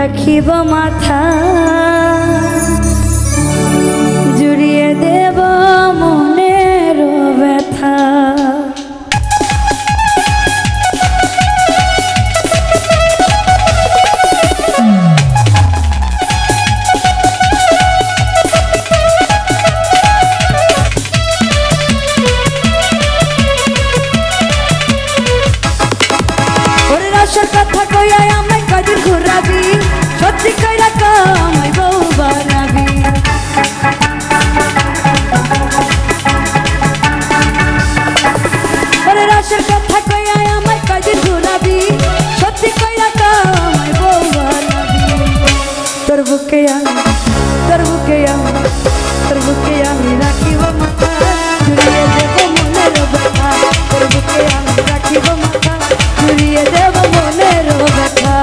রাখিব মাথা জুড়িয়ে দেব মনের ব্যথা। কথা কইয়া আমায় কদিন ঘুরাবি সত্যি কইরা আমায় বউ বানাবি। ওরে রসের কথা কইয়া আমায় কদিন ঘুরাবি সত্যি কইরা আমায় বউ বানাবি। তোর বুকে আমি রাখিব মাথা জুড়িয়ে দেব মনের ব্যথা। তোর বুকে আমি রাখিব মাথা জুড়িয়ে দেব মনের ব্যথা।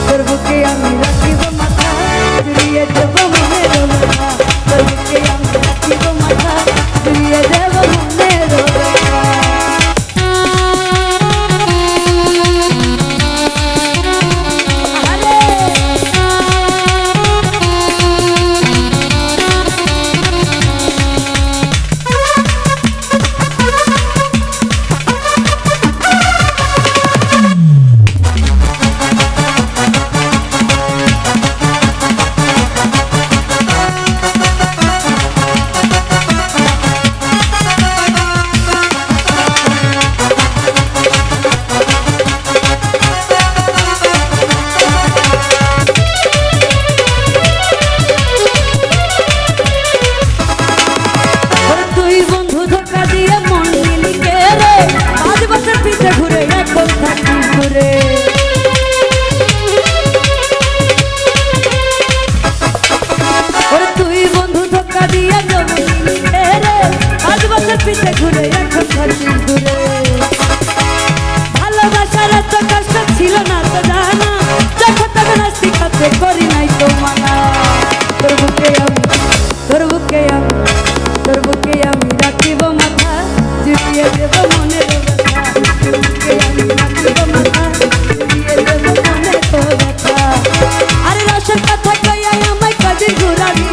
তোর বুকে আমি রাখিব মাথা জুড়িয়ে দেব মনের ব্যথা। তোর বুকে আমি রাখিব মাথা জুড়িয়ে দেব মনের ব্যথা। পিছে ঘুরে এখন ঘরে ঘুরে ভালোবাসার এত কষ্ট ছিল না তো জানা যখন তখন শিখাতে করি নাই তো মানা। তোর বুকে আমি রাখিব মাথা জুড়িয়ে দেব মনের ব্যথা। তোর বুকে আমি রাখিব মাথা জুড়িয়ে দেব মনের ব্যথা। আরে রসের কথা কইয়া আমায় কদিন ঘুরাবি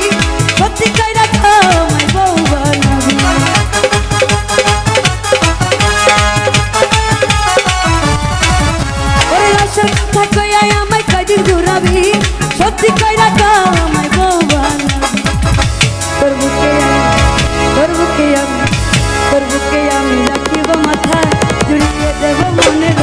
সত্যি কইরা আমায় বউ বানাবি। কথা কইয়া আমায় কদিন ঘুরাবি সত্যি কইরা আমায় বউ বানাবি। তোর বুকে আমি রাখিব মাথা জুড়িয়ে দেব মনের